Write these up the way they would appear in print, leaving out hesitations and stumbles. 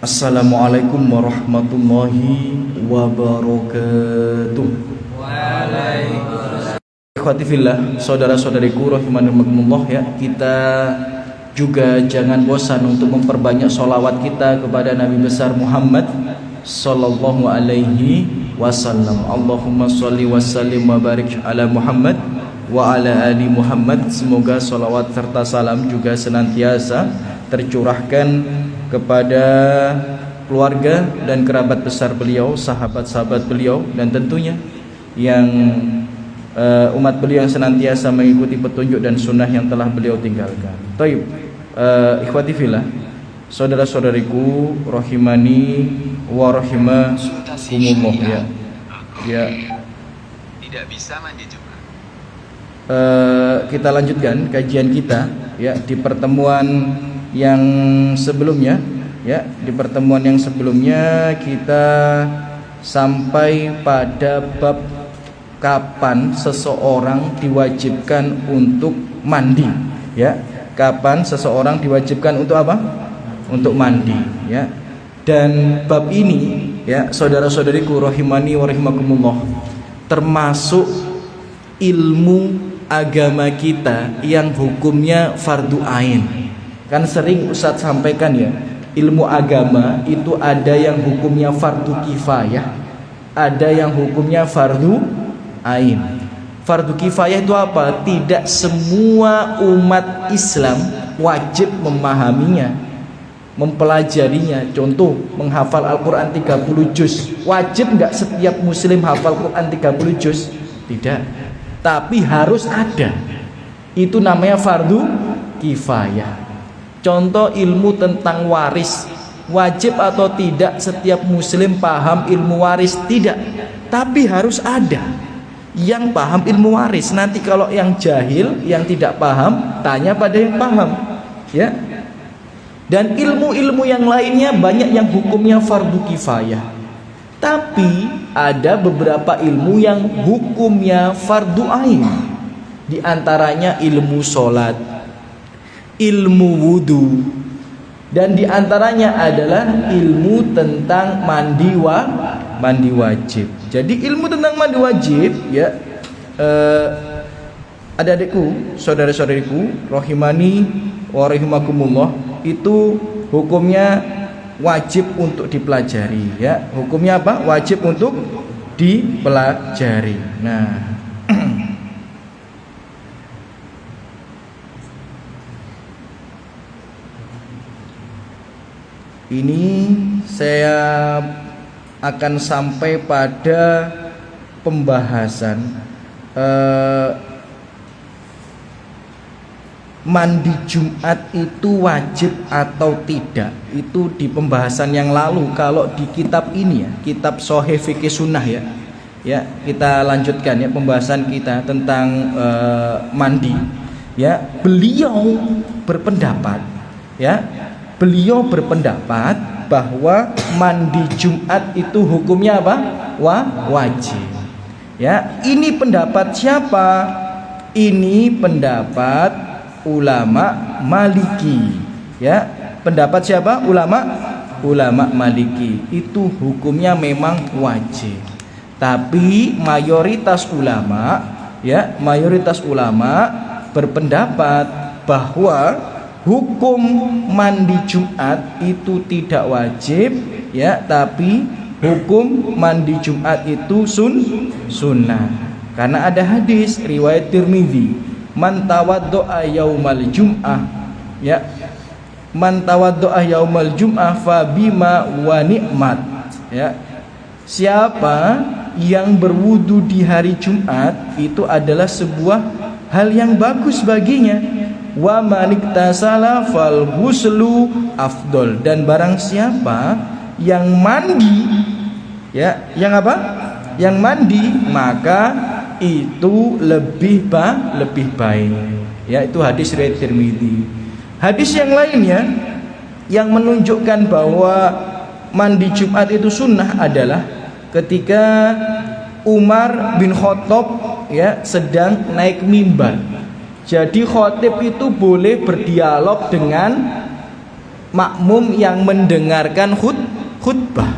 Assalamualaikum warahmatullahi wabarakatuh. Waalaikumsalam. Ikhwati fillah, saudara-saudariku rahimankumullah ya, kita juga jangan bosan untuk memperbanyak sholawat kita kepada Nabi besar Muhammad sallallahu alaihi wasallam. Allahumma sholli wa sallim wa barik ala Muhammad wa ala ali Muhammad. Semoga sholawat serta salam juga senantiasa tercurahkan kepada keluarga dan kerabat besar beliau, sahabat-sahabat beliau, dan tentunya yang umat beliau yang senantiasa mengikuti petunjuk dan sunnah yang telah beliau tinggalkan. Taib, ikhwati fillah, saudara-saudariku rahimani wa rahimakumullah ya. Ya. Tidak bisa mandi Jumat. Kita lanjutkan kajian kita ya di pertemuan yang sebelumnya ya. Di pertemuan yang sebelumnya kita sampai pada bab kapan seseorang diwajibkan untuk mandi ya. Kapan seseorang diwajibkan untuk apa? Untuk mandi ya. Dan bab ini ya, saudara-saudariku rahimani wa rahimakumullah, termasuk ilmu agama kita yang hukumnya fardu ain. Kan sering Ustadz sampaikan ya, ilmu agama itu ada yang hukumnya fardu kifayah, ada yang hukumnya fardu ain. Fardu kifayah itu apa? Tidak semua umat Islam wajib memahaminya, mempelajarinya. Contoh, menghafal Al-Quran 30 juz. Wajib nggak setiap muslim hafal Quran 30 juz? Tidak. Tapi harus ada. Itu namanya fardu kifayah. Contoh, ilmu tentang waris, wajib atau tidak setiap muslim paham ilmu waris? Tidak. Tapi harus ada yang paham ilmu waris. Nanti kalau yang jahil, yang tidak paham, tanya pada yang paham ya. Dan ilmu-ilmu yang lainnya banyak yang hukumnya fardu kifayah. Tapi ada beberapa ilmu yang hukumnya fardu ain. Di antaranya ilmu sholat, ilmu wudu, dan di antaranya adalah ilmu tentang mandi wajib. Jadi ilmu tentang mandi wajib ya, adik-adikku, saudara-saudariku rahimani wa rahimakumullah, itu hukumnya wajib untuk dipelajari ya. Hukumnya apa? Wajib untuk dipelajari. Nah, ini saya akan sampai pada pembahasan mandi Jumat itu wajib atau tidak. Itu di pembahasan yang lalu. Kalau di kitab ini ya, kitab Sahih Fikih Sunnah ya, ya kita lanjutkan ya pembahasan kita tentang mandi ya. Beliau berpendapat ya, beliau berpendapat bahwa mandi Jumat itu hukumnya apa? Wajib ya. Ini pendapat siapa? Ini pendapat ulama Maliki ya. Pendapat siapa? Ulama Maliki. Itu hukumnya memang wajib. Tapi mayoritas ulama ya, mayoritas ulama berpendapat bahwa hukum mandi Jumat itu tidak wajib ya, tapi hukum mandi Jumat itu sunnah. Karena ada hadis riwayat Tirmidzi, man tawaddo'a yaumal jum'ah ya, man tawaddo'a yaumal jum'ah fa bima wa ni'mat ya. Siapa yang berwudu di hari Jumat itu adalah sebuah hal yang bagus baginya. Wa maniktasala fal ghuslu afdol. Dan barang siapa yang mandi ya, yang apa? Yang mandi, maka itu lebih baik ya. Itu hadis riwayat Tirmidzi. Hadis yang lainnya yang menunjukkan bahwa mandi Jumat itu sunnah adalah ketika Umar bin Khattab ya sedang naik mimbar. Jadi khotib itu boleh berdialog dengan makmum yang mendengarkan khutbah.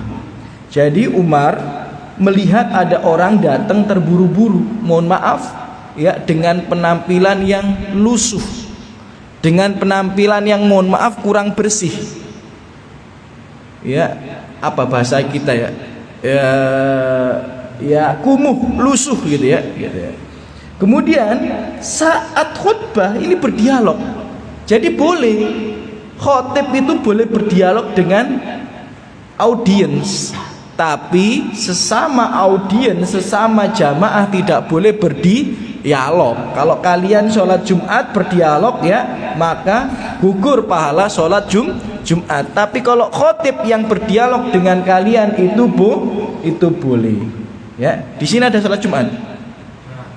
Jadi Umar melihat ada orang datang terburu-buru, mohon maaf ya, dengan penampilan yang lusuh, dengan penampilan yang mohon maaf kurang bersih. Ya, apa bahasa kita ya? Ya kumuh, lusuh gitu ya. Kemudian saat khutbah ini berdialog. Jadi boleh khotib itu boleh berdialog dengan audiens, tapi sesama audiens, sesama jamaah tidak boleh berdialog. Kalau kalian sholat Jumat berdialog ya, maka gugur pahala sholat Jumat. Tapi kalau khotib yang berdialog dengan kalian itu boleh. Ya, di sini ada sholat Jumat.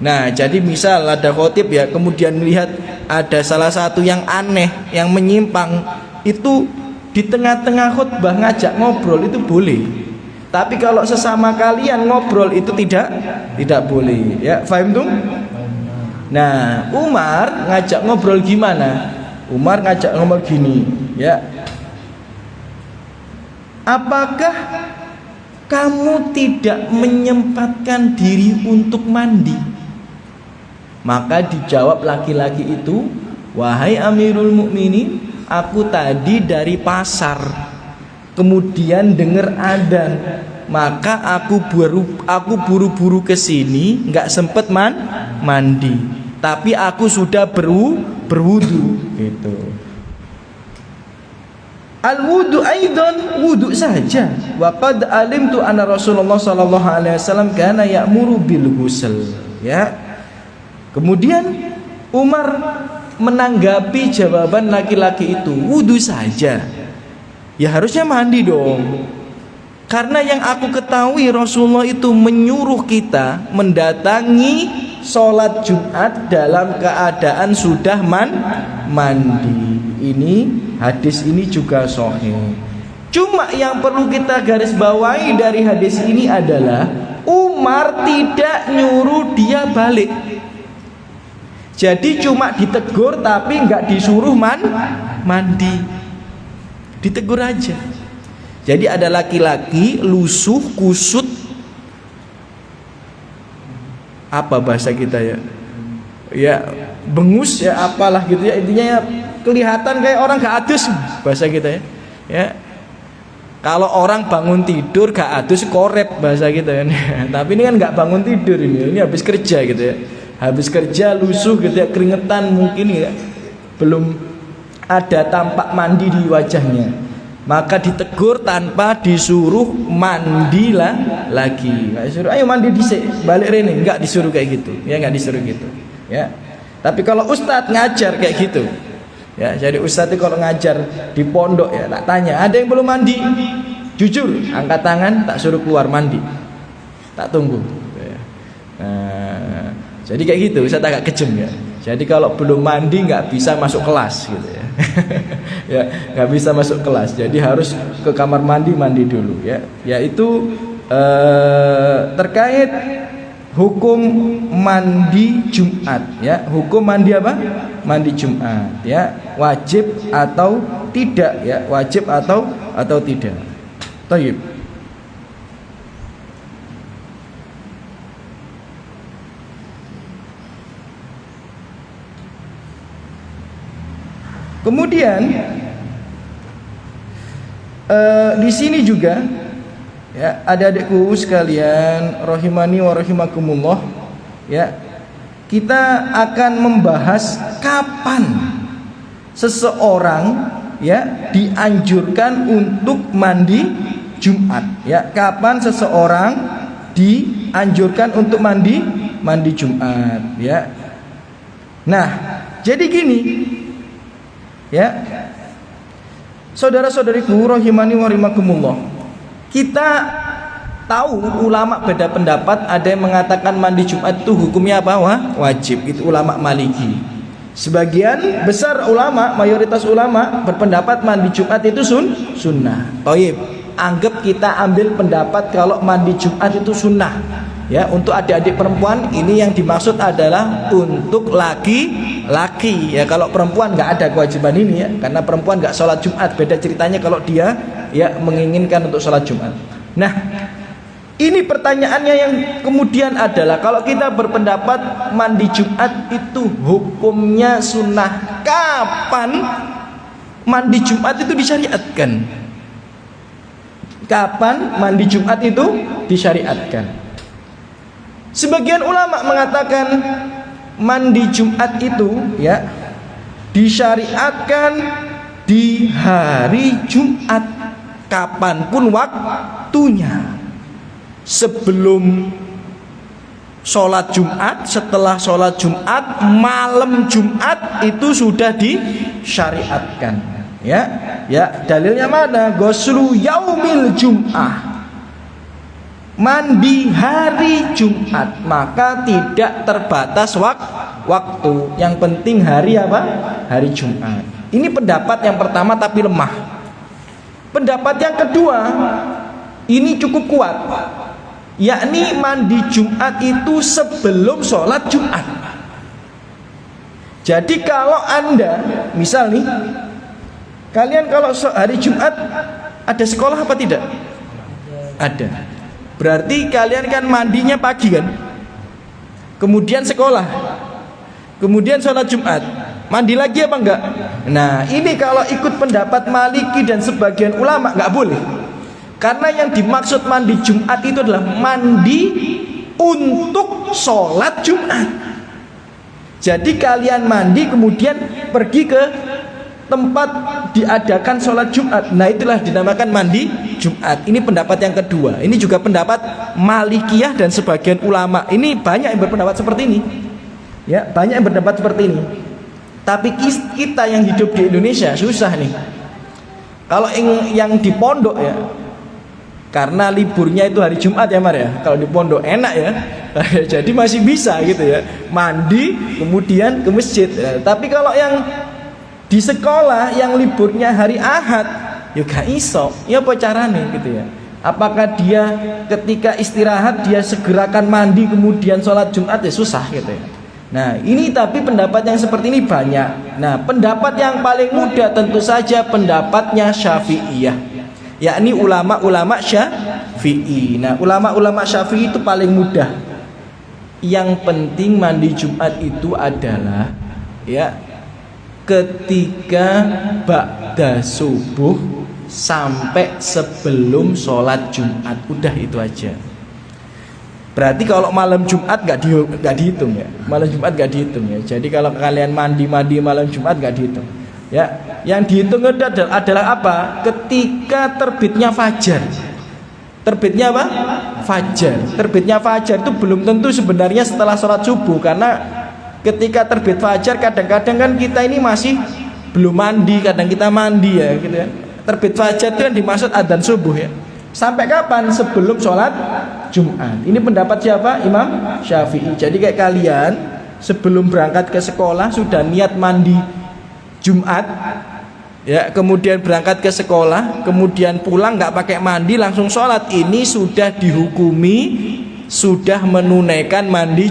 Nah, jadi misal ada khotib ya, kemudian melihat ada salah satu yang aneh, yang menyimpang, itu di tengah-tengah khutbah ngajak ngobrol itu boleh. Tapi kalau sesama kalian ngobrol itu tidak boleh. Ya, paham tuh? Nah, Umar ngajak ngobrol gimana? Umar ngajak ngobrol gini, ya. Apakah kamu tidak menyempatkan diri untuk mandi? Maka dijawab laki-laki itu, wahai Amirul Mukminin, aku tadi dari pasar, kemudian dengar adzan, maka aku buru-buru ke sini, nggak sempet mandi, tapi aku sudah berwudu gitu. Al-wudu aidan, wudu saja. Wa qad alimtu anna Rasulullah sallallahu alaihi wasallam kana ya'muru bil ghusl. Ya. Kemudian Umar menanggapi jawaban laki-laki itu, wudu saja. Ya harusnya mandi dong. Karena yang aku ketahui Rasulullah itu menyuruh kita mendatangi sholat Jumat dalam keadaan sudah mandi. Ini hadis ini juga sahih. Cuma yang perlu kita garis bawahi dari hadis ini adalah Umar tidak nyuruh dia balik. Jadi cuma ditegur tapi nggak disuruh mandi. Ditegur aja. Jadi ada laki-laki lusuh, kusut, apa bahasa kita ya? Ya bengus ya, apalah gitu ya, intinya ya kelihatan kayak orang gak adus bahasa kita ya. Ya. Kalau orang bangun tidur gak adus korep bahasa kita ya. Tapi ini kan nggak bangun tidur ini habis kerja gitu ya. Habis kerja lusuh gitu ya, keringetan mungkin ya, belum ada tampak mandi di wajahnya, maka ditegur tanpa disuruh mandilah lagi. Nggak disuruh ayo mandi disik balik rene, nggak disuruh kayak gitu ya, nggak disuruh gitu ya. Tapi kalau ustadz ngajar kayak gitu ya, jadi ustadz itu kalau ngajar di pondok ya, tak tanya ada yang belum mandi, jujur angkat tangan, tak suruh keluar mandi, tak tunggu ya. Nah, jadi kayak gitu, Ustaz agak kejem ya. Jadi kalau belum mandi nggak bisa masuk kelas gitu ya. Ya nggak bisa masuk kelas. Jadi harus ke kamar mandi dulu ya. Yaitu terkait hukum mandi Jumat ya. Hukum mandi apa? Mandi Jumat ya. Wajib atau tidak ya? Wajib atau tidak. Thayyib. Kemudian di sini juga ya, adik-adikku sekalian rahimani wa rahimakumullah ya, kita akan membahas kapan seseorang ya dianjurkan untuk mandi Jumat ya, kapan seseorang dianjurkan untuk mandi Jumat ya. Nah, jadi gini ya, saudara-saudariku rahimani wa rahimakumullah, kita tahu ulama beda pendapat. Ada yang mengatakan mandi Jumat itu hukumnya apa? Wajib. Itu ulama Maliki. Sebagian besar ulama, mayoritas ulama berpendapat mandi Jumat itu sunnah. Thayyib. Anggap kita ambil pendapat kalau mandi Jumat itu sunnah Ya, untuk adik-adik perempuan ini yang dimaksud adalah untuk laki-laki. Ya, kalau perempuan nggak ada kewajiban ini ya, karena perempuan nggak sholat Jumat. Beda ceritanya kalau dia ya menginginkan untuk sholat Jumat. Nah, ini pertanyaannya yang kemudian adalah kalau kita berpendapat mandi Jumat itu hukumnya sunnah, kapan mandi Jumat itu disyariatkan? Kapan mandi Jumat itu disyariatkan? Sebagian ulama mengatakan mandi Jumat itu ya disyariatkan di hari Jumat, kapanpun waktunya. Sebelum sholat Jumat, setelah sholat Jumat, malam Jumat itu sudah disyariatkan. Ya, dalilnya mana? Ghuslu yaumil Jum'ah, mandi hari Jumat, maka tidak terbatas waktu. Yang penting hari apa? Hari Jumat. Ini pendapat yang pertama tapi lemah. Pendapat yang kedua ini cukup kuat, yakni mandi Jumat itu sebelum sholat Jumat. Jadi kalau Anda misal nih, kalian kalau hari Jumat ada sekolah apa tidak? Ada. Berarti kalian kan mandinya pagi kan, kemudian sekolah, kemudian sholat Jumat, mandi lagi apa enggak? Nah, ini kalau ikut pendapat Maliki dan sebagian ulama enggak boleh, karena yang dimaksud mandi Jumat itu adalah mandi untuk sholat Jumat. Jadi kalian mandi kemudian pergi ke tempat diadakan sholat Jumat, nah itulah dinamakan mandi Jumat. Ini pendapat yang kedua. Ini juga pendapat Malikiyah dan sebagian ulama. Ini banyak yang berpendapat seperti ini. Ya, banyak yang berpendapat seperti ini. Tapi kita yang hidup di Indonesia susah nih. Kalau yang di pondok ya, karena liburnya itu hari Jumat ya Mar ya. Kalau di pondok enak ya. Jadi masih bisa gitu ya. Mandi kemudian ke masjid. Ya, tapi kalau yang di sekolah yang liburnya hari Ahad, ya gak iso. Ya apa caranya gitu ya? Apakah dia ketika istirahat dia segerakan mandi kemudian sholat Jumat? Ya susah gitu ya. Nah, ini tapi pendapat yang seperti ini banyak. Nah, pendapat yang paling mudah tentu saja pendapatnya Syafi'iyah, yakni ulama-ulama Syafi'i. Nah, ulama-ulama Syafi'i itu paling mudah. Yang penting mandi Jumat itu adalah ya ketika ba'da subuh sampai sebelum sholat Jumat, udah itu aja. Berarti kalau malam Jumat gak dihitung ya, malam Jumat gak dihitung ya. Jadi kalau kalian mandi malam Jumat gak dihitung ya. Yang dihitung adalah apa? Ketika terbitnya fajar. Terbitnya apa? Fajar. Terbitnya fajar itu belum tentu sebenarnya setelah sholat subuh, karena ketika terbit fajar kadang-kadang kan kita ini masih belum mandi, kadang kita mandi ya gitu ya. Terbit fajar itu kan dimaksud adzan subuh ya. Sampai kapan? Sebelum sholat Jumat. Ini pendapat siapa? Imam Syafi'i. Jadi kayak kalian sebelum berangkat ke sekolah sudah niat mandi Jumat ya, kemudian berangkat ke sekolah, kemudian pulang nggak pakai mandi langsung sholat, ini sudah dihukumi sudah menunaikan mandi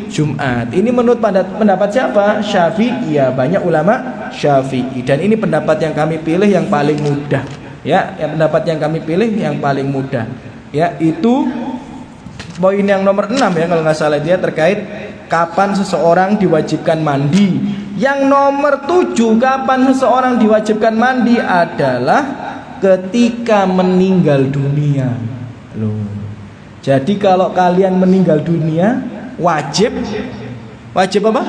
Jumat. Ini menurut pendapat siapa? Syafi'i. Ya, banyak ulama Syafi'i. Dan ini pendapat yang kami pilih yang paling mudah. Ya, yang pendapat yang kami pilih yang paling mudah. Ya, itu poin yang nomor 6 ya kalau nggak salah, dia terkait kapan seseorang diwajibkan mandi. Yang nomor 7, kapan seseorang diwajibkan mandi adalah ketika meninggal dunia. Loh. Jadi kalau kalian meninggal dunia wajib apa?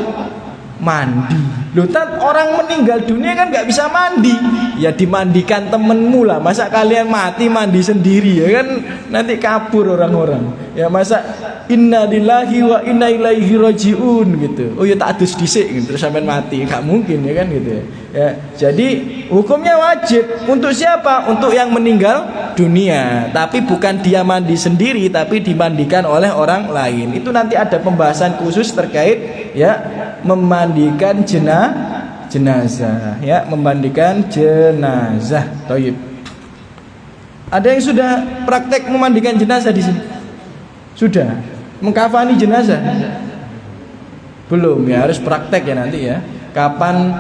Mandi. Loh, orang meninggal dunia kan nggak bisa mandi, ya dimandikan temenmu lah. Masa kalian mandi sendiri ya kan, nanti kabur orang-orang. Ya masa innalillahi wa inna ilaihi rajiun gitu. Oh ya tak adus dhisik gitu, terus sampai mati, nggak mungkin ya kan gitu ya. Ya, jadi hukumnya wajib untuk siapa? Untuk yang meninggal dunia, tapi bukan dia mandi sendiri, tapi dimandikan oleh orang lain. Itu nanti ada pembahasan khusus terkait ya memandikan jenazah ya, memandikan jenazah. Thayyib. Ada yang sudah praktek memandikan jenazah di sini? Sudah. Mengkafani jenazah? Belum ya, harus praktek ya nanti ya. Kapan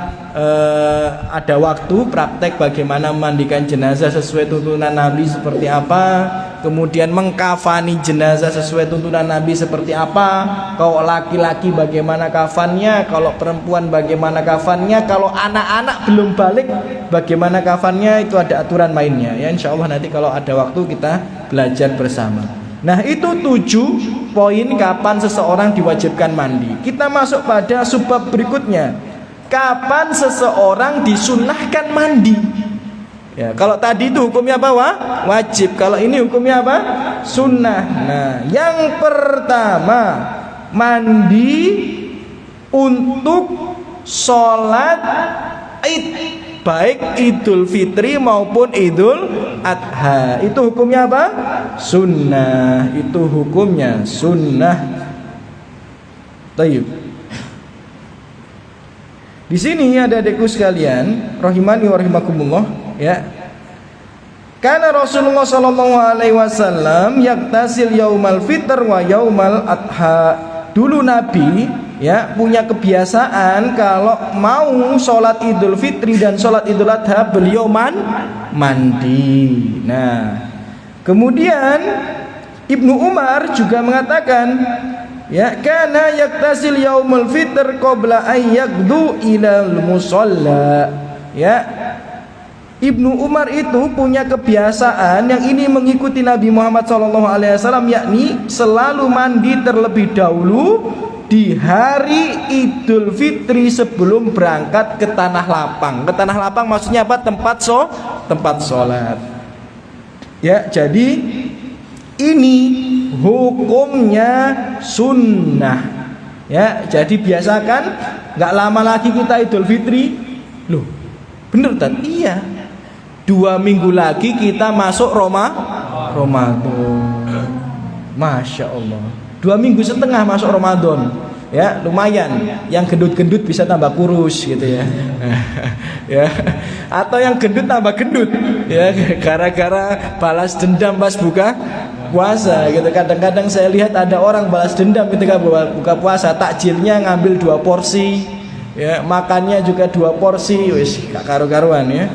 ada waktu praktek bagaimana memandikan jenazah sesuai tuntunan Nabi seperti apa, kemudian mengkafani jenazah sesuai tuntunan Nabi seperti apa, kalau laki-laki bagaimana kafannya, kalau perempuan bagaimana kafannya, kalau anak-anak belum balik bagaimana kafannya, itu ada aturan mainnya ya. Insya Allah nanti kalau ada waktu kita belajar bersama. Nah itu 7 poin kapan seseorang diwajibkan mandi. Kita masuk pada subbab berikutnya. Kapan seseorang disunahkan mandi? Ya, kalau tadi itu hukumnya apa? Wajib. Kalau ini hukumnya apa? Sunnah. Nah, yang pertama, mandi untuk sholat Id, baik Idul Fitri maupun Idul Adha. Itu hukumnya apa? Sunnah. Itu hukumnya sunnah. Tayyib. Di sini ada adekku sekalian, rahimani wa rahimakumullah, ya. Karena Rasulullah sallallahu alaihi wasallam yaktasil yaumal fitr wa yaumal adha. Dulu Nabi ya punya kebiasaan kalau mau sholat Idul Fitri dan sholat Idul Adha beliau mandi. Nah, kemudian Ibnu Umar juga mengatakan, ya, kana yaktasil yaumul fitr qabla an yaqdu ilal musalla. Ya, Ibnu Umar itu punya kebiasaan yang ini mengikuti Nabi Muhammad SAW, yakni selalu mandi terlebih dahulu di hari Idul Fitri sebelum berangkat ke tanah lapang. Ke tanah lapang maksudnya apa? Tempat sholat. Ya, jadi ini hukumnya sunnah. Ya, jadi biasakan nggak lama lagi kita Idul Fitri. Loh, bener kan? Iya. 2 minggu lagi kita masuk Ramadan. Masya Allah. 2 minggu setengah masuk Ramadan. Ya, lumayan. Yang gendut-gendut bisa tambah kurus gitu ya. Ya. Atau yang gendut tambah gendut. Ya, gara-gara balas dendam pas buka puasa gitu. Kadang-kadang saya lihat ada orang balas dendam ketika buka puasa, takjilnya ngambil 2 porsi. Ya, makannya juga 2 porsi. Wis gak karu-karuan ya.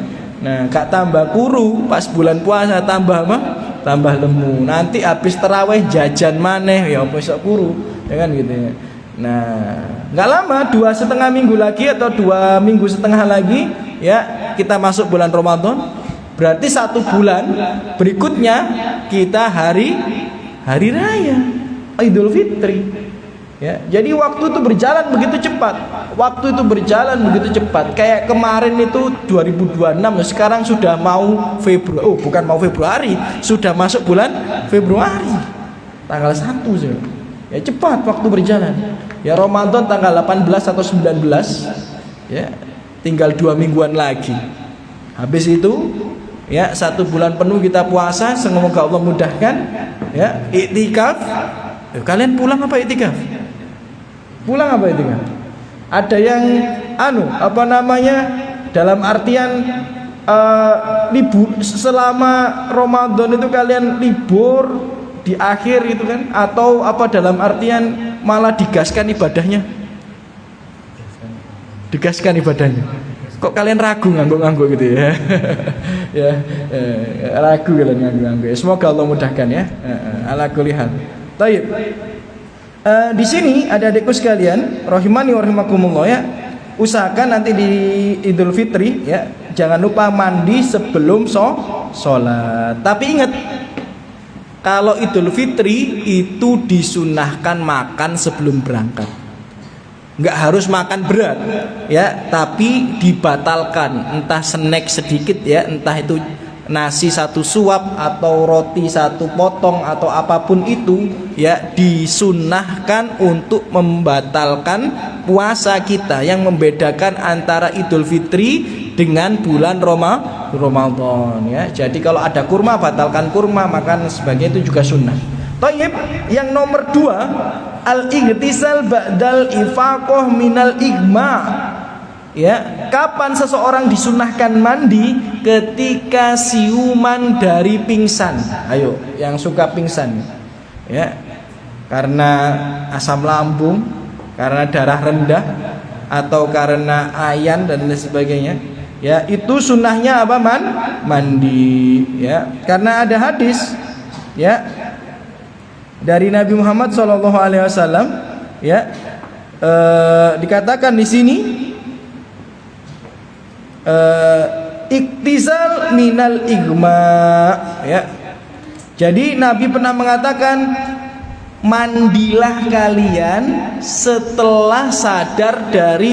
Nah, gak tambah kuru pas bulan puasa, tambah apa? Tambah lemu. Nanti habis tarawih jajan maneh ya besok kuru, ya kan gitu ya. Nah, nggak lama 2,5 minggu lagi atau 2 minggu setengah lagi ya kita masuk bulan Ramadan. Berarti 1 bulan berikutnya kita hari raya Idul Fitri. Ya, jadi waktu itu berjalan begitu cepat. Kayak kemarin itu 2026, sekarang sudah mau Februari. Oh, bukan mau Februari, sudah masuk bulan Februari. Tanggal 1 sih. Ya, cepat waktu berjalan. Ya, Ramadan tanggal 18 atau 19. Ya, tinggal 2 mingguan lagi. Habis itu ya 1 bulan penuh kita puasa, semoga Allah mudahkan. Ya, iktikaf. Kalian pulang apa iktikaf? Pulang apa itu kan? Ada yang dalam artian libur selama Ramadan itu kalian libur di akhir itu kan, atau apa dalam artian malah digaskan ibadahnya? Digaskan ibadahnya. Kok kalian ragu ngangguk-ngangguk gitu ya? Ragu kalian ngangguk-ngangguk. Semoga Allah mudahkan ya. Ala kulli hal. Baik. Di sini ada adikku sekalian, rahimani wa rahimakumullah ya. Usahakan nanti di Idul Fitri ya, jangan lupa mandi sebelum sholat. Tapi ingat, kalau Idul Fitri itu disunahkan makan sebelum berangkat. Nggak harus makan berat ya, tapi dibatalkan, entah snack sedikit ya, entah itu nasi 1 suap atau roti 1 potong atau apapun itu ya, disunnahkan untuk membatalkan puasa kita. Yang membedakan antara Idul Fitri dengan bulan Ramadan ya. Jadi kalau ada kurma, batalkan kurma, makan sebagainya, itu juga sunnah. Thayyib, yang nomor 2, al-igtisal ba'dal ifaqah minal igma. Ya, kapan seseorang disunahkan mandi? Ketika siuman dari pingsan. Ayo, yang suka pingsan. Ya. karena asam lambung, karena darah rendah, atau karena ayan dan lain sebagainya, ya itu sunnahnya apa? Mandi, ya. Karena ada hadis, ya, dari Nabi Muhammad SAW, ya, dikatakan di sini, iktisal minal igma, ya. Jadi Nabi pernah mengatakan, mandilah kalian setelah sadar dari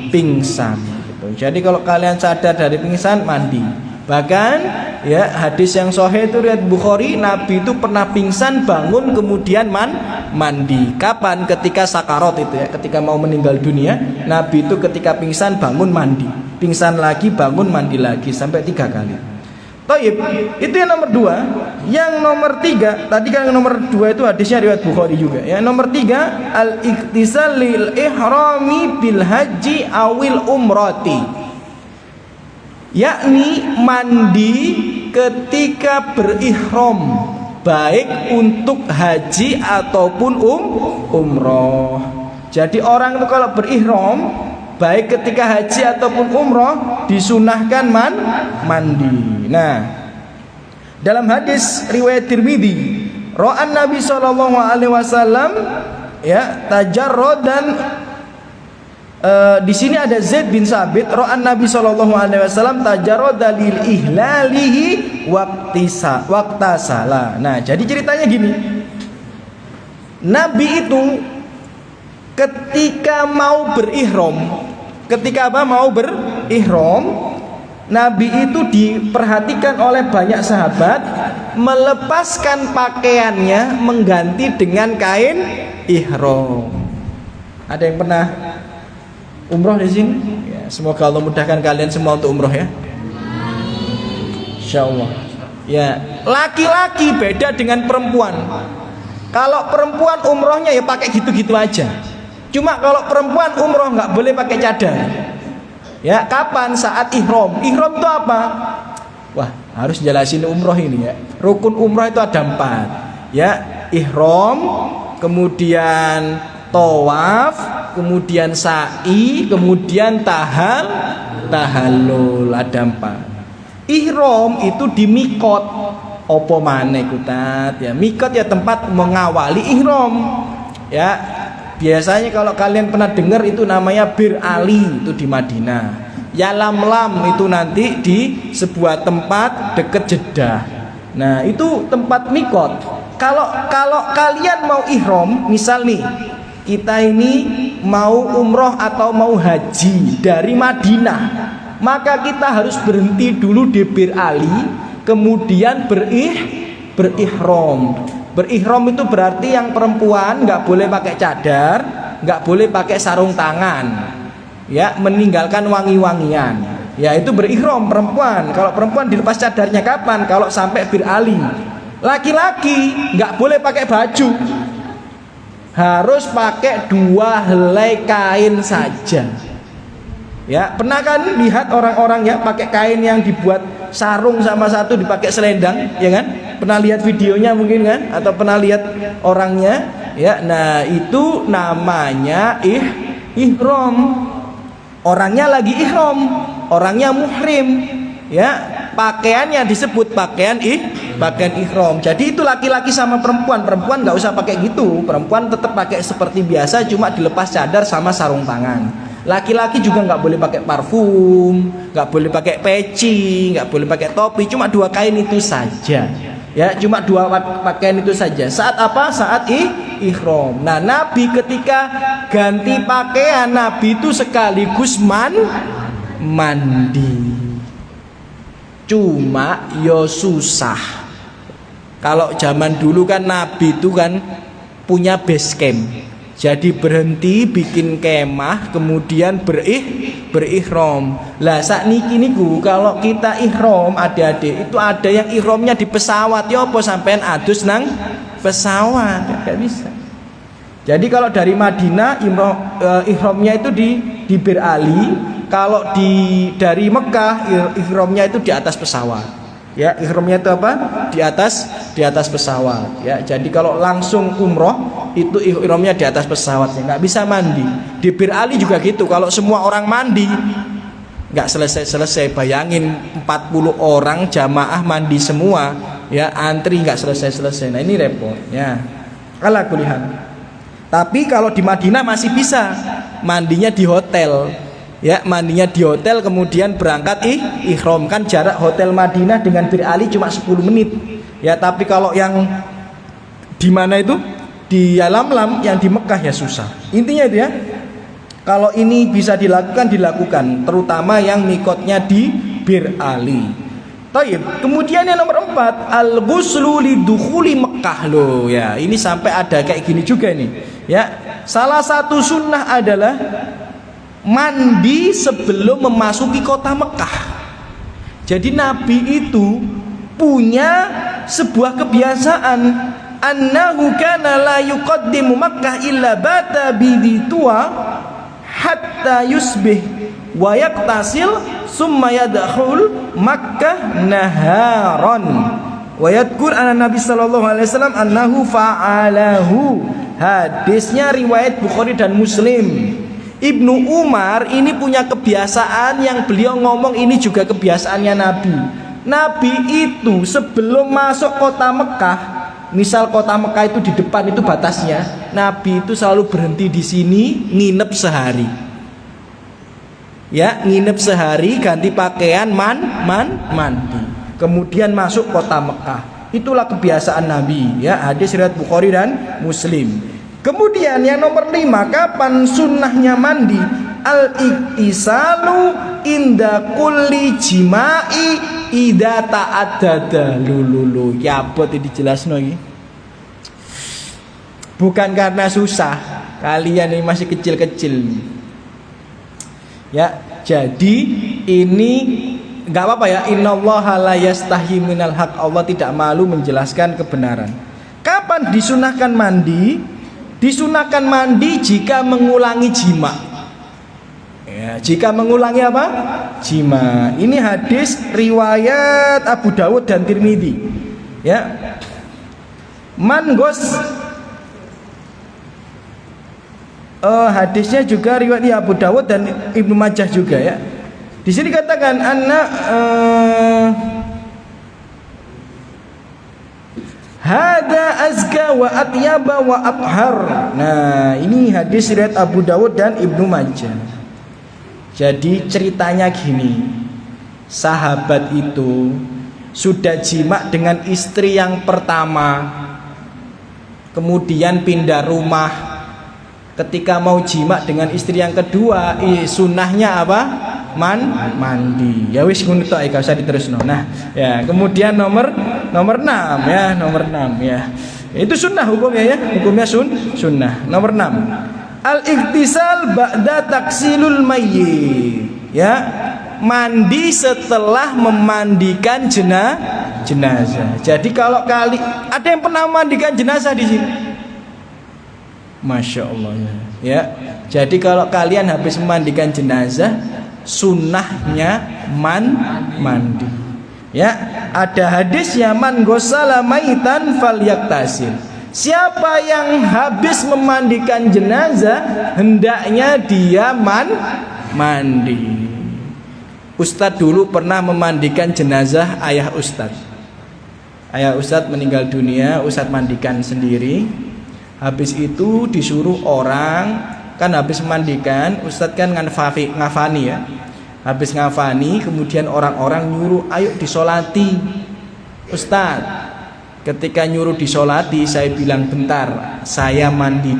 pingsan. Gitu. Jadi kalau kalian sadar dari pingsan, mandi. Bahkan ya hadis yang sahih itu riwayat Bukhari, Nabi itu pernah pingsan, bangun, kemudian mandi. Kapan? Ketika sakarat itu ya, ketika mau meninggal dunia, Nabi itu ketika pingsan bangun mandi, pingsan lagi bangun mandi lagi sampai 3 kali. Taib, itu yang nomor 2. Yang nomor 3, tadi kan yang nomor 2 itu hadisnya riwayat Bukhari juga. Yang nomor 3, al-iktisal lil ihrami bil haji awil umrati, yakni mandi ketika berihram, baik untuk haji ataupun umroh. Jadi orang itu kalau berihram, baik ketika haji ataupun umroh, disunahkan mandi. Nah, dalam hadis riwayat Tirmidzi, ra'an Nabi SAW, ya, tajarrodan. Di sini ada Zaid bin Sabit, ra'an Nabi SAW tajarroda lil ihlalihi waqtasala. Nah, jadi ceritanya gini, Nabi itu ketika mau berihram, ketika apa? Mau berihram, Nabi itu diperhatikan oleh banyak sahabat melepaskan pakaiannya, mengganti dengan kain ihram. Ada yang pernah umroh di sini? Ya, semoga Allah mudahkan kalian semua untuk umroh ya. Insyaallah. Ya, laki-laki beda dengan perempuan. Kalau perempuan umrohnya ya pakai gitu-gitu aja. Cuma kalau perempuan umroh nggak boleh pakai cadar. Ya, kapan? Saat ihram. Ihram itu apa? Wah, harus jelasin umroh ini ya. Rukun umroh itu ada 4. Ya, ihram, kemudian tawaf, kemudian sa'i, kemudian tahallul, ada 4. Ihram itu di mikot. Apa maneh kutat ya? Mikot ya tempat mengawali ihram. Ya, biasanya kalau kalian pernah dengar itu namanya Bir Ali, itu di Madinah. Yalamlam itu nanti di sebuah tempat dekat Jeddah. Nah, itu tempat mikot. Kalau kalian mau ihram, misal nih, kita ini mau umroh atau mau haji dari Madinah, maka kita harus berhenti dulu di Bir Ali, kemudian berihram. Berihram itu berarti yang perempuan nggak boleh pakai cadar, nggak boleh pakai sarung tangan, ya, meninggalkan wangi-wangian. Ya, itu berihram perempuan. Kalau perempuan dilepas cadarnya kapan? Kalau sampai Bir Ali. Laki-laki nggak boleh pakai baju, harus pakai 2 helai kain saja. Ya, pernah kan lihat orang-orang ya pakai kain yang dibuat sarung sama satu dipakai selendang, ya kan? Pernah lihat videonya mungkin kan? Atau pernah lihat orangnya? Ya, nah itu namanya ihram. Orangnya lagi ihram, orangnya muhrim. Ya, pakaiannya disebut pakaian ihram. Jadi itu laki-laki sama perempuan. Perempuan nggak usah pakai gitu. Perempuan tetap pakai seperti biasa, cuma dilepas cadar sama sarung tangan. Laki-laki juga nggak boleh pakai parfum, nggak boleh pakai peci, nggak boleh pakai topi. Cuma 2 kain itu saja. Ya, cuma 2 pakaian itu saja. Saat apa? Saat ihram. Nah, Nabi ketika ganti pakaian, Nabi itu sekaligus mandi. Cuma yo susah. Kalau zaman dulu kan Nabi itu kan punya base camp. Jadi berhenti bikin kemah, kemudian berihram. Lah sakniki niku kalau kita ihram adik-adik, itu ada yang ihramnya di pesawat. Ya apa sampean adus nang pesawat? Enggak bisa. Jadi kalau dari Madinah ihramnya itu di Bir Ali, kalau dari Mekah ihramnya itu di atas pesawat. Ya, ihramnya itu apa? Di atas pesawat ya. Jadi kalau langsung umroh itu ihramnya di atas pesawatnya, nggak bisa mandi. Di Bir Ali juga gitu, kalau semua orang mandi nggak selesai. Bayangin 40 orang jamaah mandi semua ya, antri nggak selesai. Nah ini repot ya. Ala kulihan. Tapi kalau di Madinah masih bisa mandinya di hotel ya, mandinya di hotel kemudian berangkat ihram. Kan jarak hotel Madinah dengan Bir Ali cuma 10 menit ya. Tapi kalau yang di mana itu di Yalamlam, yang di Mekah ya susah. Intinya itu ya, kalau ini bisa dilakukan, terutama yang mikotnya di Bir Ali. Taib. Kemudian yang nomor 4, al-ghuslu lidukhuli Mekah loh ya. Ini sampai ada kayak gini juga nih ya. Salah satu sunnah adalah mandi sebelum memasuki kota Mekah. Jadi Nabi itu punya sebuah kebiasaan, annahu kana la yuqaddimu Makkah illa bata biditua hatta yusbih wa yaktasil summa yadkhul Makkah naharon wa yadkur anna Nabi sallallahu alaihi wasallam annahu fa'alahu. Hadisnya riwayat Bukhari dan Muslim. Ibnu Umar ini punya kebiasaan yang beliau ngomong ini juga kebiasaannya Nabi. Nabi itu sebelum masuk kota Mekah, misal kota Mekah itu di depan itu batasnya, Nabi itu selalu berhenti di sini nginep sehari. Ya, nginep sehari, ganti pakaian, mandi. Kemudian masuk kota Mekah. Itulah kebiasaan Nabi. Ya, hadis riwayat Bukhari dan Muslim. Kemudian yang nomor 5, kapan sunnahnya mandi? Al-iktisalu inda kulli jima'i idza ta'addada. Lulu ya apa dijelasno iki? Bukan karena susah, kalian ini masih kecil-kecil. Ya, jadi ini enggak apa-apa ya. Innallaha la yastahi minal haq. Allah tidak malu menjelaskan kebenaran. Kapan disunahkan mandi? Disunahkan mandi jika mengulangi jima. Ya, jika mengulangi apa? Jima. Ini hadis riwayat Abu Dawud dan Tirmidzi. Ya. Hadisnya juga riwayat Abu Dawud dan Ibnu Majah juga ya. Di sini katakan hada azka wa atyaba wa athhar. Nah, ini hadis riwayat Abu Dawud dan Ibnu Majah. Jadi ceritanya gini, sahabat itu sudah jima dengan istri yang pertama, kemudian pindah rumah. Ketika mau jima dengan istri yang kedua, sunnahnya apa? Mandi. Ya wis ngono tok, gak usah diterusno. Nah, ya, kemudian nomor 6 ya, nomor 6 ya. Itu sunnah hukumnya ya, hukumnya sunnah. Nomor 6. Al-iktisal ba'da taksilul mayyit. Ya, mandi setelah memandikan jenazah. Jadi kalau ada yang pernah memandikan jenazah di sini? Masya Allah ya. Jadi kalau kalian habis memandikan jenazah, sunnahnya mandi. Ya, ada hadisnya man gosala maitan falyaktasil. Siapa yang habis memandikan jenazah, hendaknya dia mandi. Ustadz dulu pernah memandikan jenazah ayah Ustadz. Ayah Ustadz meninggal dunia, Ustadz mandikan sendiri. Habis itu disuruh orang, kan habis memandikan, Ustadz kan ngafani ya. Habis ngafani, kemudian orang-orang nyuruh, ayo disolati Ustadz. Ketika nyuruh disolati, saya bilang bentar, saya mandi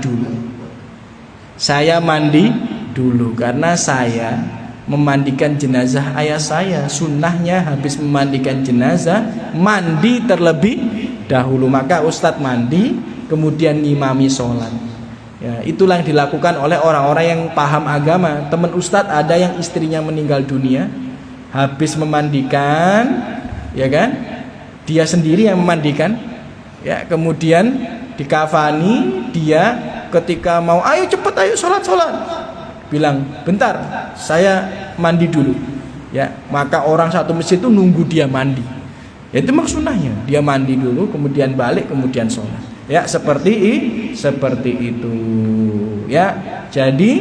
dulu karena saya memandikan jenazah ayah saya. Sunnahnya habis memandikan jenazah, mandi terlebih dahulu. Maka Ustadz mandi, kemudian ngimami sholat. Ya, itulah yang dilakukan oleh orang-orang yang paham agama. Teman Ustadz ada yang istrinya meninggal dunia, habis memandikan, ya kan? Dia sendiri yang memandikan, ya, kemudian dikafani. Dia ketika mau, ayo cepet, ayo sholat, bilang bentar, saya mandi dulu. Ya, maka orang satu masjid itu nunggu dia mandi. Ya, itu memang sunnahnya. Dia mandi dulu, kemudian balik, kemudian sholat. Ya, seperti itu. Ya, jadi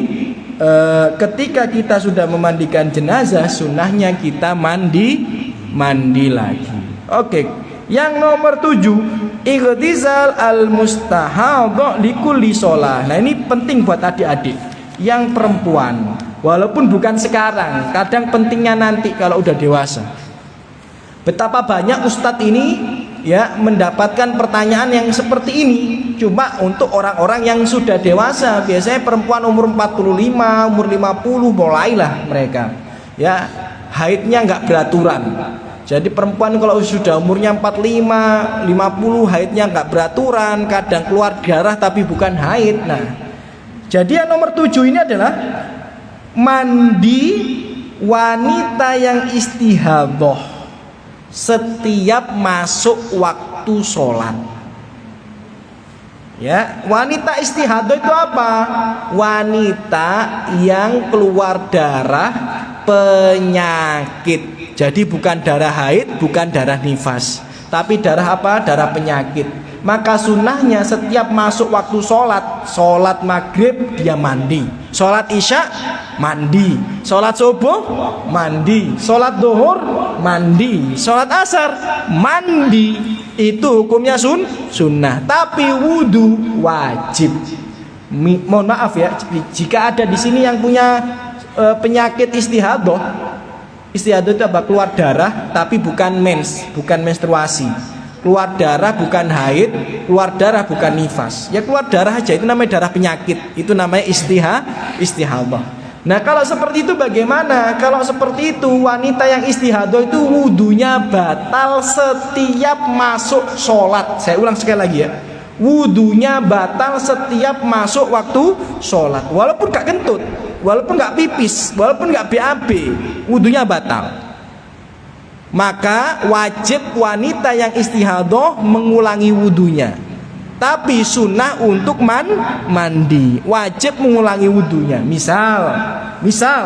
ketika kita sudah memandikan jenazah, sunnahnya kita mandi lagi. Oke. Yang nomor 7, ightizal al-mustahadha likulli shalah. Nah, ini penting buat adik-adik yang perempuan. Walaupun bukan sekarang, kadang pentingnya nanti kalau udah dewasa. Betapa banyak ustadz ini ya mendapatkan pertanyaan yang seperti ini cuma untuk orang-orang yang sudah dewasa. Biasanya perempuan umur 45, umur 50 mulailah mereka ya haidnya nggak beraturan. Jadi perempuan kalau sudah umurnya 45, 50 haidnya nggak beraturan, kadang keluar darah tapi bukan haid. Nah, jadi yang nomor 7 ini adalah mandi wanita yang istihadhah setiap masuk waktu sholat. Ya, wanita istihadhah itu apa? Wanita yang keluar darah penyakit. Jadi bukan darah haid, bukan darah nifas, tapi darah apa? Darah penyakit. Maka sunnahnya setiap masuk waktu sholat maghrib dia mandi, sholat isya mandi, sholat subuh mandi, sholat duhur mandi, sholat asar mandi. Itu hukumnya sunnah. Tapi wudu wajib. Mohon maaf ya, jika ada di sini yang punya penyakit istihadhah. Istihadhah itu apa? Keluar darah tapi bukan mens, bukan menstruasi. Keluar darah bukan haid, keluar darah bukan nifas. Ya keluar darah aja, itu namanya darah penyakit. Itu namanya istihadhah. Nah, kalau seperti itu bagaimana? Kalau seperti itu wanita yang istihadhah itu wudunya batal setiap masuk sholat. Saya ulang sekali lagi ya. Wudunya batal setiap masuk waktu sholat. Walaupun gak kentut, walaupun gak pipis, walaupun gak BAB, wudunya batal. Maka wajib wanita yang istihadhah mengulangi wudunya. Tapi sunnah untuk mandi, wajib mengulangi wudunya. Misal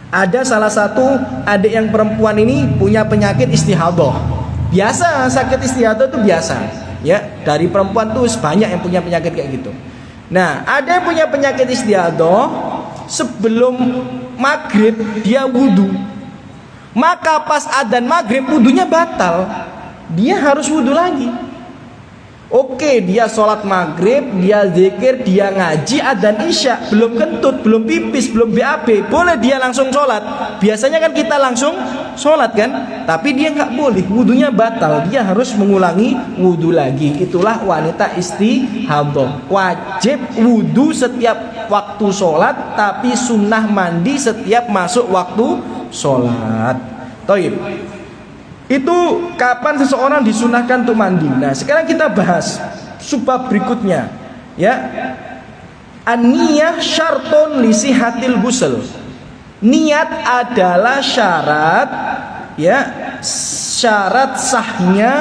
ada salah satu adik yang perempuan ini punya penyakit istihadhah. Biasa sakit istihadhah itu biasa. Ya, dari perempuan tuh banyak yang punya penyakit kayak gitu. Nah, ada yang punya penyakit istihadhah, sebelum maghrib dia wudu. Maka pas adzan maghrib wudunya batal. Dia harus wudu lagi. Oke, dia sholat maghrib, dia zikir, dia ngaji, adzan isya, belum kentut, belum pipis, belum BAB, boleh dia langsung sholat. Biasanya kan kita langsung sholat kan, tapi dia nggak boleh, wudunya batal, dia harus mengulangi wudu lagi. Itulah wanita istihadhah, wajib wudu setiap waktu sholat, tapi sunnah mandi setiap masuk waktu sholat. Toib. Itu kapan seseorang disunahkan untuk mandi. Nah, sekarang kita bahas subbab berikutnya. Ya. An-niyah syartun li sihatil ghusl. Niat adalah syarat, ya, syarat sahnya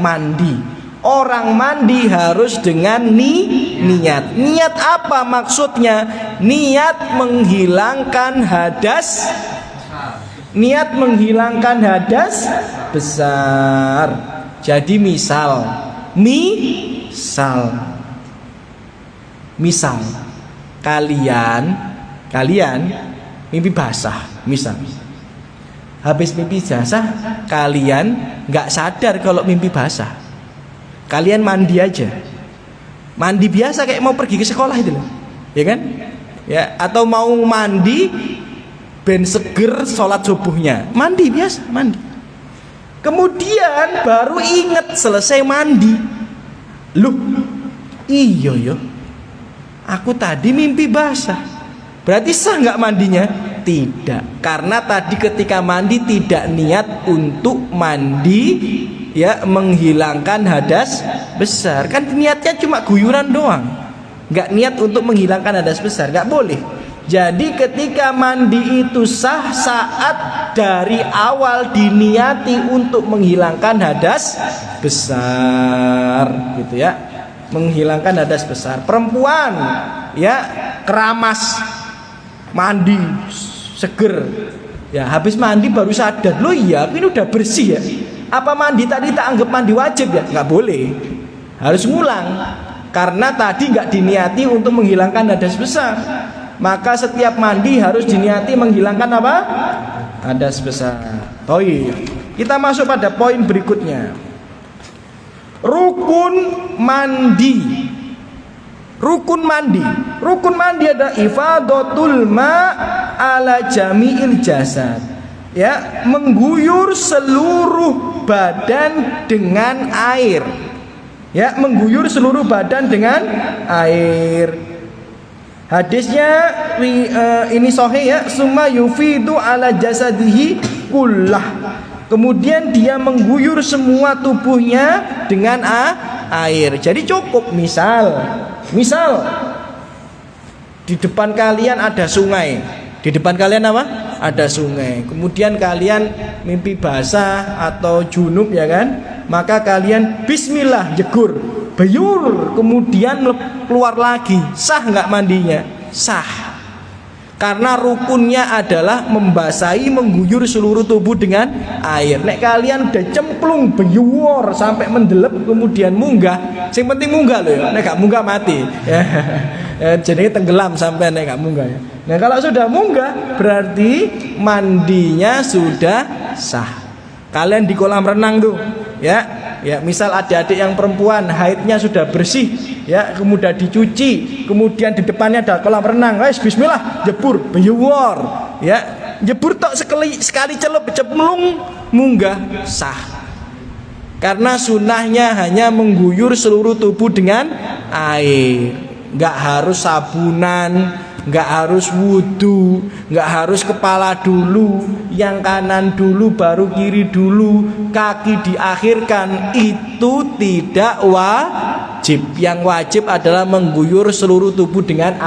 mandi. Orang mandi harus dengan niat. Niat apa maksudnya? Niat menghilangkan hadas. Niat menghilangkan hadas besar. Jadi misal kalian mimpi basah, misal habis mimpi basah kalian nggak sadar kalau mimpi basah, kalian mandi aja, mandi biasa kayak mau pergi ke sekolah itu loh, ya kan? Ya, atau mau mandi ben seger sholat subuhnya, mandi biasa, mandi. Kemudian baru ingat selesai mandi, loh, iya, aku tadi mimpi basah. Berarti sah nggak mandinya? Tidak, karena tadi ketika mandi tidak niat untuk mandi, ya, menghilangkan hadas besar. Kan niatnya cuma guyuran doang, nggak niat untuk menghilangkan hadas besar, nggak boleh. Jadi ketika mandi itu sah saat dari awal diniati untuk menghilangkan hadas besar, gitu ya, menghilangkan hadas besar. Perempuan, ya, keramas, mandi, seger, ya, habis mandi baru sadar, loh iya, ini udah bersih ya, Apa mandi tadi tak anggap mandi wajib ya? Nggak boleh, harus ngulang. Karena tadi nggak diniati untuk menghilangkan hadas besar. Maka setiap mandi harus diniati menghilangkan apa? Hadas besar. Toib. Kita masuk pada poin berikutnya. Rukun mandi. Rukun mandi adalah ifadatul ma ala jami'il jasad. Ya, mengguyur seluruh badan dengan air. Ya, mengguyur seluruh badan dengan air. Hadisnya ini sahih ya, summa yufidu ala jasadihi kullah. Kemudian dia mengguyur semua tubuhnya dengan air. Jadi cukup misal di depan kalian ada sungai. Di depan kalian apa? Ada sungai. Kemudian kalian mimpi basah atau junub ya kan? Maka kalian bismillah jegur, beyur, kemudian keluar lagi. Sah nggak mandinya? Sah. Karena rukunnya adalah membasahi, mengguyur seluruh tubuh dengan air. Nek kalian udah cemplung beyur sampai mendelep kemudian munggah, yang penting munggah loh ya. Nek gak munggah mati. Ya. Jadi tenggelam sampai nek gak munggah ya. Nah kalau sudah munggah berarti mandinya sudah sah. Kalian di kolam renang tuh, ya. Ya, misal adik-adik yang perempuan haidnya sudah bersih, ya, kemudian dicuci, kemudian di depannya ada kolam renang, bismillah, jebur, beyuwor, ya, jebur tok sekali celup, cemplung, munggah, sah. Karena sunnahnya hanya mengguyur seluruh tubuh dengan air, nggak harus sabunan, nggak harus wudu, nggak harus kepala dulu, yang kanan dulu baru kiri dulu, kaki diakhirkan, itu tidak wajib. Yang wajib adalah mengguyur seluruh tubuh dengan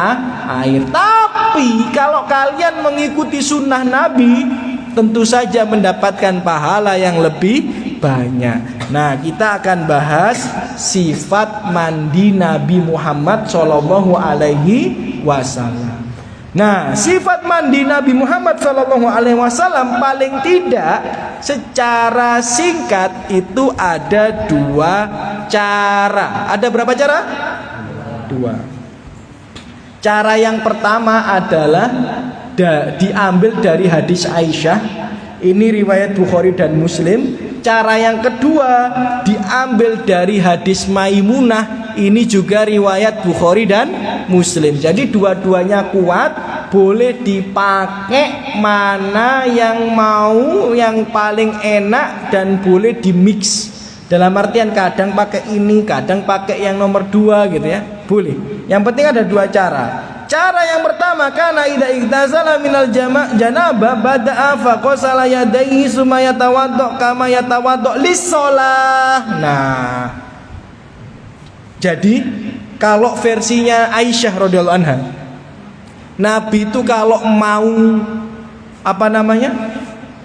air. Tapi kalau kalian mengikuti sunnah Nabi, tentu saja mendapatkan pahala yang lebih banyak. Nah, kita akan bahas sifat mandi Nabi Muhammad Shallallahu Alaihi Wasallam. Nah, sifat mandi Nabi Muhammad Shallallahu Alaihi Wasallam paling tidak secara singkat itu ada dua cara. Ada berapa cara? Dua. Cara yang pertama adalah diambil dari hadis Aisyah. Ini riwayat Bukhari dan Muslim. Cara yang kedua diambil dari hadis Maimunah. Ini juga riwayat Bukhari dan Muslim. Jadi dua-duanya kuat, boleh dipakai mana yang mau, yang paling enak, dan boleh dimix. Dalam artian kadang pakai ini, kadang pakai yang nomor 2 gitu ya. Boleh. Yang penting ada dua cara. Cara yang pertama, kana idza igtasala minal janabah bada'a faqasala yadayhi summa yatawaddo kama yatawaddo lis-shalah. Nah, jadi kalau versinya Aisyah radhiyallahu anha, Nabi itu kalau mau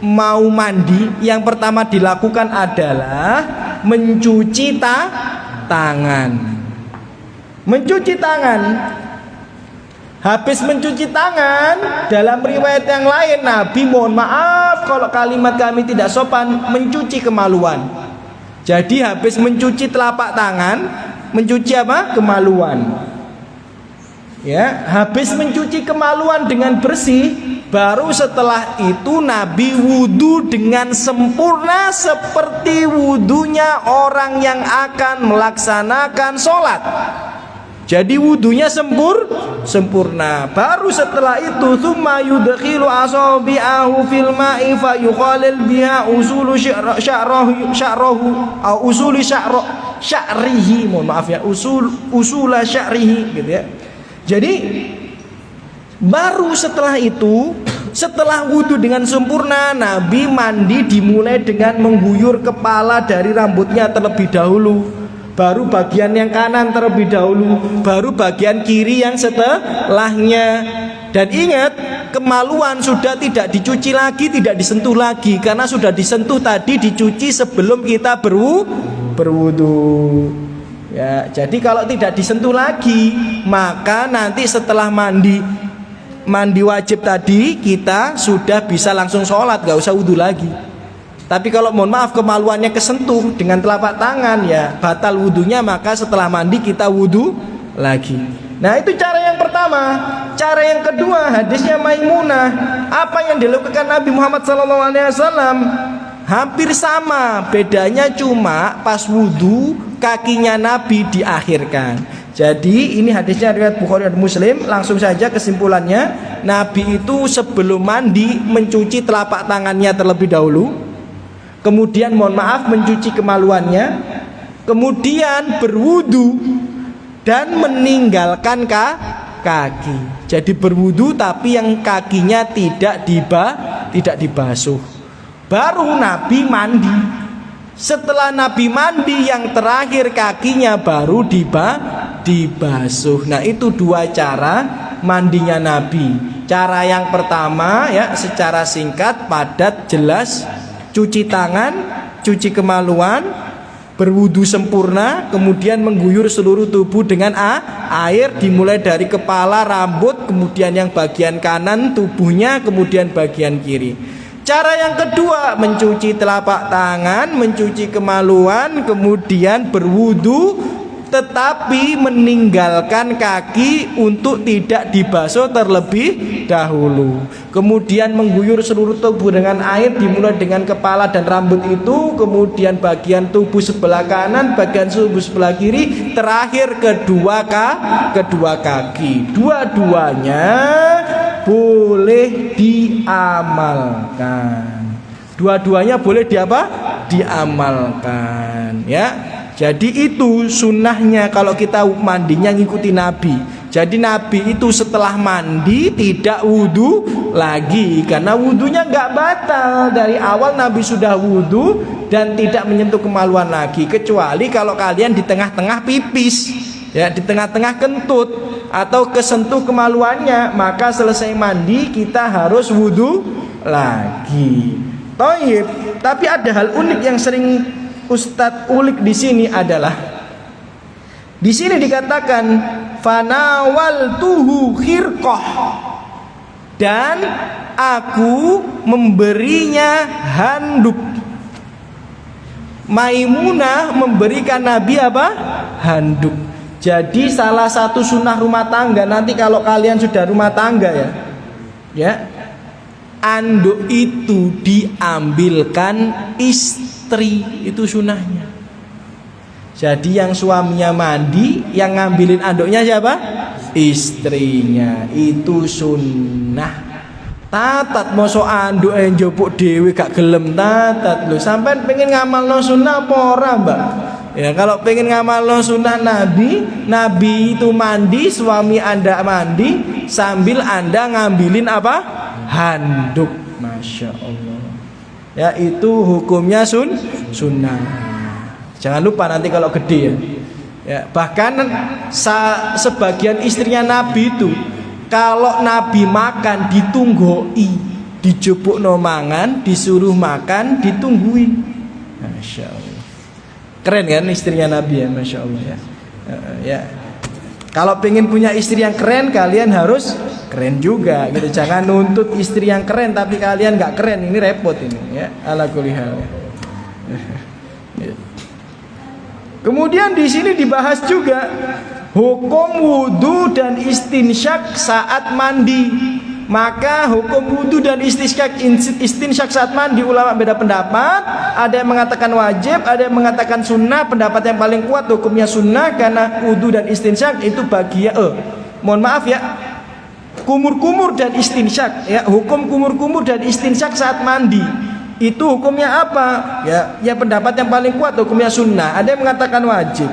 mau mandi, yang pertama dilakukan adalah mencuci tangan. Mencuci tangan. Habis mencuci tangan, dalam riwayat yang lain Nabi mohon maaf kalau kalimat kami tidak sopan, mencuci kemaluan. Jadi habis mencuci telapak tangan, mencuci apa? Kemaluan. Ya, habis mencuci kemaluan dengan bersih, baru setelah itu Nabi wudu dengan sempurna seperti wudunya orang yang akan melaksanakan sholat. Jadi wudunya sempurna. Baru setelah itu tsumma yudkhilu asabi'ahu fil ma'i fa yukhalil biha usulu sya'rahu au usuli sya'rihi. Mohon maaf ya, usula sya'rihi gitu ya. Jadi baru setelah itu, setelah wudu dengan sempurna, Nabi mandi dimulai dengan mengguyur kepala dari rambutnya terlebih dahulu. Baru bagian yang kanan terlebih dahulu, baru bagian kiri yang setelahnya. Dan ingat, kemaluan sudah tidak dicuci lagi, tidak disentuh lagi, karena sudah disentuh tadi, dicuci sebelum kita berwudu. Ya, jadi kalau tidak disentuh lagi, maka nanti setelah mandi wajib tadi, kita sudah bisa langsung sholat, gak usah wudu lagi. Tapi kalau mohon maaf kemaluannya kesentuh dengan telapak tangan, ya batal wudunya, maka setelah mandi kita wudu lagi. Nah itu cara yang pertama. Cara yang kedua, hadisnya Maimunah. Apa yang dilakukan Nabi Muhammad SAW hampir sama, bedanya cuma pas wudu kakinya Nabi diakhirkan. Jadi ini hadisnya riwayat Bukhari dan Muslim. Langsung saja kesimpulannya, Nabi itu sebelum mandi mencuci telapak tangannya terlebih dahulu, kemudian mohon maaf mencuci kemaluannya, kemudian berwudu dan meninggalkan kaki. Jadi berwudu tapi yang kakinya tidak dibasuh. Baru Nabi mandi. Setelah Nabi mandi, yang terakhir kakinya baru dibasuh. Nah itu dua cara mandinya Nabi. Cara yang pertama ya secara singkat, padat, jelas, cuci tangan, cuci kemaluan, berwudu sempurna, kemudian mengguyur seluruh tubuh dengan air, dimulai dari kepala, rambut, kemudian yang bagian kanan tubuhnya, kemudian bagian kiri. Cara yang kedua, mencuci telapak tangan, mencuci kemaluan, kemudian berwudu, tetapi meninggalkan kaki untuk tidak dibasuh terlebih dahulu. Kemudian mengguyur seluruh tubuh dengan air, dimulai dengan kepala dan rambut itu, kemudian bagian tubuh sebelah kanan, bagian tubuh sebelah kiri, terakhir kedua kaki. Dua-duanya boleh diamalkan. Dua-duanya boleh diamalkan ya. Jadi itu sunnahnya kalau kita mandinya ngikuti Nabi. Jadi Nabi itu setelah mandi tidak wudu lagi, karena wudunya nggak batal. Dari awal Nabi sudah wudu dan tidak menyentuh kemaluan lagi, kecuali kalau kalian di tengah-tengah pipis, ya di tengah-tengah kentut atau kesentuh kemaluannya, maka selesai mandi kita harus wudu lagi. Toyib. Tapi ada hal unik yang sering Ustadz ulik di sini adalah, di sini dikatakan fanawaltuhu khirqah, dan aku memberinya handuk. Maimunah memberikan Nabi apa? Handuk. Jadi salah satu sunnah rumah tangga, nanti kalau kalian sudah rumah tangga ya, anduk itu diambilkan istri, itu sunnahnya. Jadi yang suaminya mandi, yang ngambilin anduknya siapa? Istrinya. Itu sunnah. Tatat moso anduk njupuk dhewe gak gelem tatat lho. Sampean pengen ngamalno sunnah apa ora, Mbak? Ya kalau pengen ngamalno sunnah Nabi, Nabi itu mandi, suami Anda mandi, sambil Anda ngambilin apa? Handuk. Masya Allah. Ya itu hukumnya sunnah. Jangan lupa nanti kalau gede ya. Ya bahkan sebagian istrinya Nabi itu, kalau Nabi makan ditunggoi, dijupuk no mangan, disuruh makan ditungguin. Masya Allah. Keren kan istrinya Nabi ya, Masya Allah ya. Ya. Kalau pengen punya istri yang keren, kalian harus keren juga gitu. Jangan nuntut istri yang keren tapi kalian nggak keren, ini repot ini ya. Ala kulli hal. Kemudian di sini dibahas juga hukum wudu dan istinsyak saat mandi. Maka hukum wudu dan istinsyak saat mandi, ulama beda pendapat. Ada yang mengatakan wajib, ada yang mengatakan sunnah. Pendapat yang paling kuat hukumnya sunnah, karena wudu dan istinsyak itu bagian mohon maaf ya, kumur-kumur dan istinsyak ya. Hukum kumur-kumur dan istinsyak saat mandi itu hukumnya apa? Ya pendapat yang paling kuat hukumnya sunnah. Ada yang mengatakan wajib.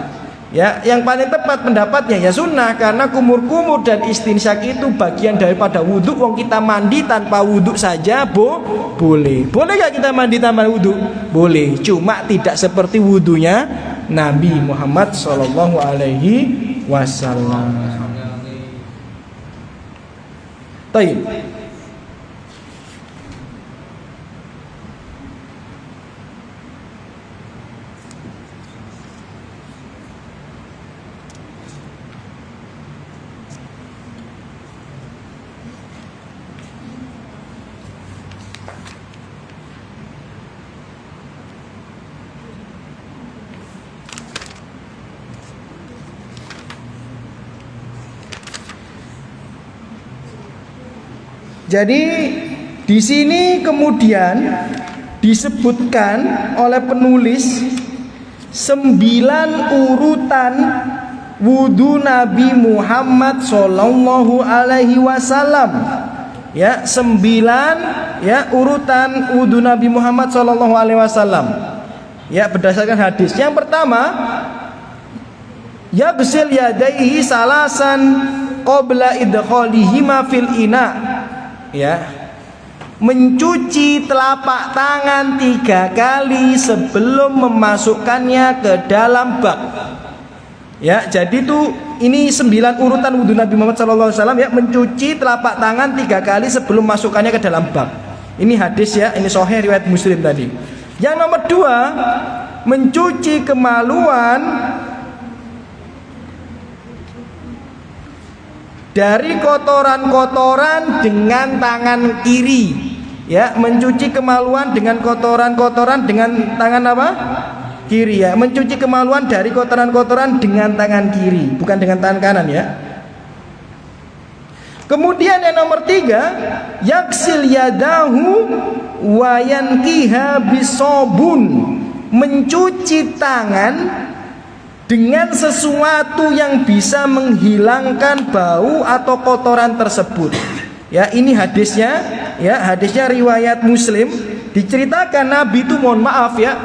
Ya, yang paling tepat pendapatnya ya sunnah, karena kumur-kumur dan istinsyak itu bagian daripada wudhu. Wong kita mandi tanpa wudhu saja boleh. Boleh gak kita mandi tanpa wudhu? Boleh, cuma tidak seperti wudhunya Nabi Muhammad Sallallahu Alaihi Wasallam. Taib. Jadi di sini kemudian disebutkan oleh penulis 9 urutan wudu Nabi Muhammad sallallahu alaihi wasallam. Ya, 9 ya urutan wudu Nabi Muhammad sallallahu alaihi wasallam. Ya, berdasarkan hadis. Yang pertama, yaghsil yadaihi salasan qabla idkhalihima fil ina. Ya, mencuci telapak tangan 3 kali sebelum memasukkannya ke dalam bak. Ya, jadi itu ini 9 urutan wudhu Nabi Muhammad SAW ya, mencuci telapak tangan 3 kali sebelum masukkannya ke dalam bak. Ini hadis ya, ini sahih riwayat Muslim tadi. Yang nomor 2, mencuci kemaluan dari kotoran-kotoran dengan tangan kiri. Ya, mencuci kemaluan dengan kotoran-kotoran dengan tangan apa? Kiri ya, mencuci kemaluan dari kotoran-kotoran dengan tangan kiri, bukan dengan tangan kanan ya. Kemudian yang nomor 3, yaksil yadahu wa yankiha bisobun, mencuci tangan dengan sesuatu yang bisa menghilangkan bau atau kotoran tersebut. Ya, ini hadisnya ya, hadisnya riwayat Muslim. Diceritakan Nabi itu, mohon maaf ya,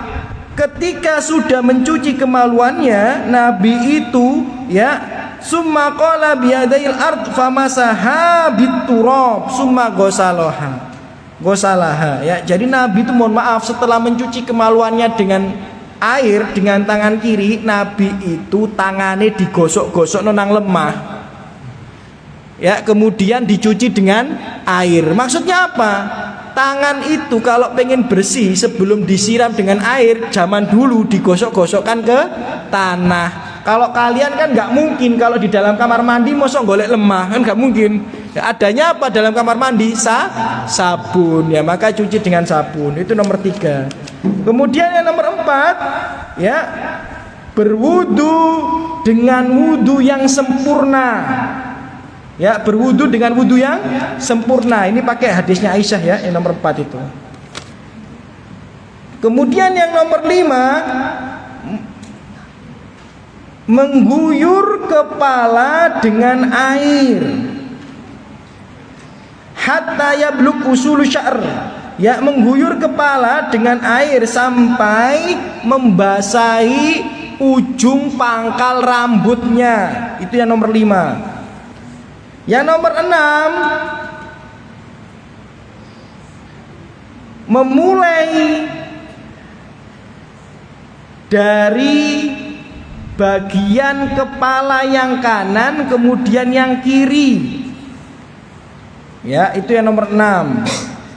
ketika sudah mencuci kemaluannya, Nabi itu ya, summa qala biyadail ard famasaha biturab summa gosalaha ya. Jadi Nabi itu, mohon maaf, setelah mencuci kemaluannya dengan air dengan tangan kiri, Nabi itu tangannya digosok-gosok nang lemah. Ya, kemudian dicuci dengan air. Maksudnya apa? Tangan itu kalau pengen bersih sebelum disiram dengan air, zaman dulu digosok-gosokkan ke tanah. Kalau kalian kan nggak mungkin kalau di dalam kamar mandi mosok golek lemah, kan nggak mungkin. Ya, adanya apa dalam kamar mandi? Sabun ya, maka cuci dengan sabun. Itu nomor 3. Kemudian yang nomor 4 ya, berwudu dengan wudu yang sempurna. Ya, berwudu dengan wudu yang sempurna. Ini pakai hadisnya Aisyah ya, yang nomor 4 itu. Kemudian yang nomor 5, mengguyur kepala dengan air hatta yablug usul sya'r. Ya, mengguyur kepala dengan air sampai membasahi ujung pangkal rambutnya. Itu yang nomor 5. Yang nomor 6, memulai dari bagian kepala yang kanan kemudian yang kiri. Ya, itu yang nomor 6.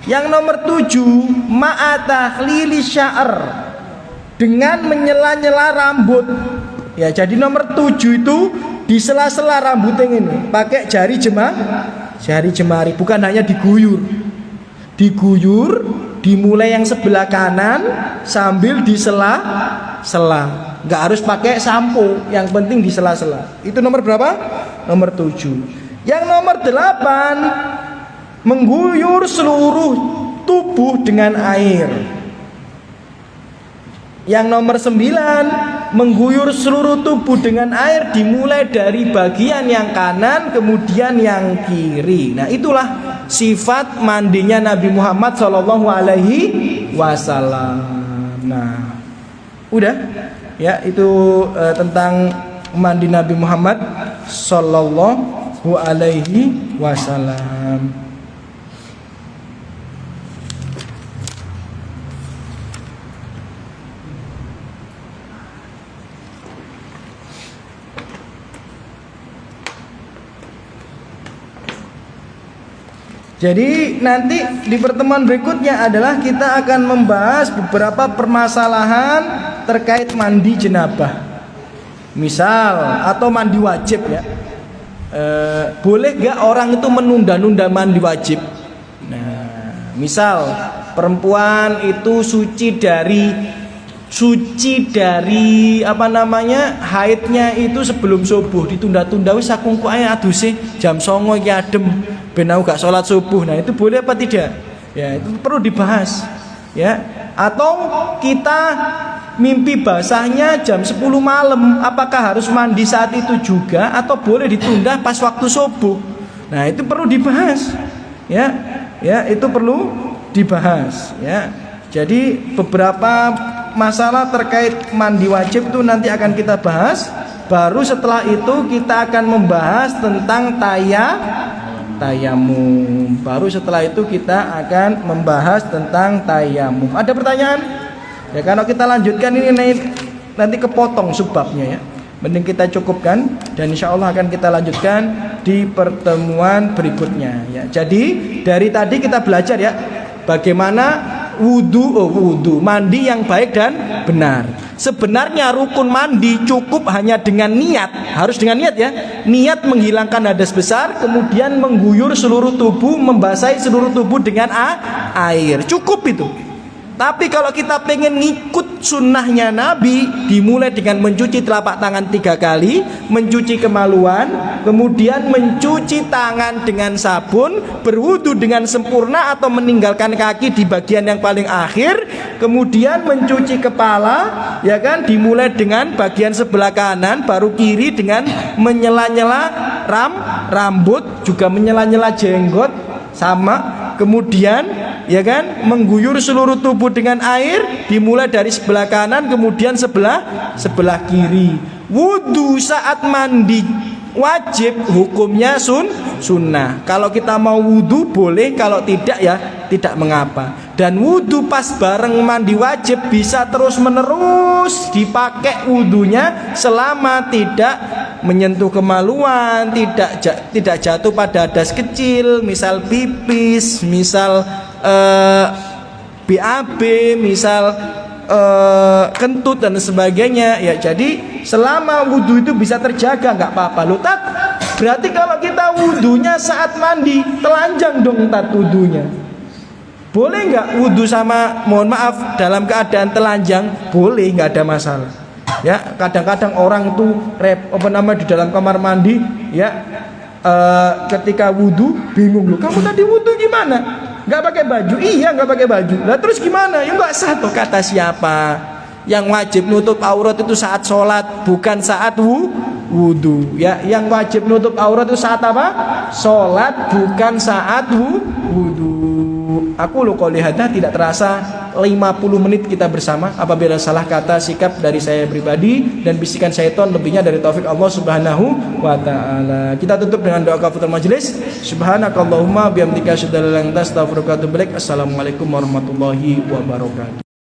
Yang nomor 7, ma'atahlili sya'r, dengan menyela-nyela rambut. Ya, jadi nomor 7 itu di sela-sela rambut yang ini pakai jari jemari, bukan hanya diguyur. Diguyur, dimulai yang sebelah kanan sambil disela-sela. Enggak harus pakai sampo, yang penting di sela-sela. Itu nomor berapa? Nomor 7. Yang nomor 8, mengguyur seluruh tubuh dengan air. Yang nomor 9, mengguyur seluruh tubuh dengan air dimulai dari bagian yang kanan kemudian yang kiri. Nah, itulah sifat mandinya Nabi Muhammad sallallahu alaihi wasallam. Nah, udah ya, itu tentang mandi Nabi Muhammad sallallahu alaihi wasallam. Jadi nanti di pertemuan berikutnya adalah kita akan membahas beberapa permasalahan terkait mandi jenabah. Misal atau mandi wajib ya. Boleh gak orang itu menunda-nunda mandi wajib? Nah, misal perempuan itu suci dari haidnya itu sebelum subuh, ditunda-tunda wis sakungku ae aduse jam 09.00 iki adem. ben aku gak sholat subuh. Nah, itu boleh apa tidak? Ya, itu perlu dibahas. Ya, atau kita mimpi basahnya jam 10 malam, apakah harus mandi saat itu juga atau boleh ditunda pas waktu subuh? Nah, itu perlu dibahas. Ya, itu perlu dibahas. Ya, jadi beberapa masalah terkait mandi wajib itu nanti akan kita bahas. Baru setelah itu kita akan membahas tentang tayamum. Baru setelah itu kita akan membahas tentang tayamum. Ada pertanyaan? Ya, kalau kita lanjutkan ini nanti kepotong sebabnya ya. Mending kita cukupkan dan insya Allah akan kita lanjutkan di pertemuan berikutnya ya. Jadi dari tadi kita belajar ya bagaimana wudu mandi yang baik dan benar. Sebenarnya rukun mandi cukup hanya dengan niat, harus dengan niat ya. Niat menghilangkan hadas besar, kemudian mengguyur seluruh tubuh, membasahi seluruh tubuh dengan air. Cukup itu. Tapi kalau kita pengen ngikut sunnahnya Nabi, dimulai dengan mencuci telapak tangan 3 kali, mencuci kemaluan, kemudian mencuci tangan dengan sabun, berwudu dengan sempurna atau meninggalkan kaki di bagian yang paling akhir, kemudian mencuci kepala, ya kan, dimulai dengan bagian sebelah kanan, baru kiri dengan menyela-nyela rambut, juga menyela-nyela jenggot, sama. Kemudian ya kan mengguyur seluruh tubuh dengan air, dimulai dari sebelah kanan kemudian sebelah kiri. Wudu saat mandi wajib hukumnya sunnah. Kalau kita mau wudu boleh, kalau tidak ya tidak mengapa. Dan wudu pas bareng mandi wajib bisa terus menerus dipakai wudunya selama tidak menyentuh kemaluan, tidak jatuh pada hadas kecil, misal pipis, misal BAB, misal kentut dan sebagainya ya. Jadi selama wudu itu bisa terjaga nggak apa-apa loh tat. Berarti kalau kita wudunya saat mandi telanjang dong tat wudunya. Boleh nggak wudu sama, mohon maaf, dalam keadaan telanjang? Boleh, nggak ada masalah. Ya, kadang-kadang orang tuh di dalam kamar mandi ya, ketika wudu bingung loh. Kamu tadi wudu gimana? Nggak pakai baju? Iya, nggak pakai baju. Lah terus gimana? Ya nggak sah tuh, kata siapa? Yang wajib nutup aurat itu saat sholat, bukan saat wudu. Ya, yang wajib nutup aurat itu saat apa? Sholat, bukan saat wudu. Aku qouli hadza, tidak terasa 50 menit kita bersama. Apabila salah kata, sikap dari saya pribadi dan bisikan syaitan, lebihnya dari taufik Allah Subhanahu wa taala. Kita tutup dengan doa kafaratul majelis. Subhanakallahumma bihamdika asyhadu an la ilaha illa anta astaghfiruka wa atubu ilaik. Assalamualaikum warahmatullahi wabarakatuh.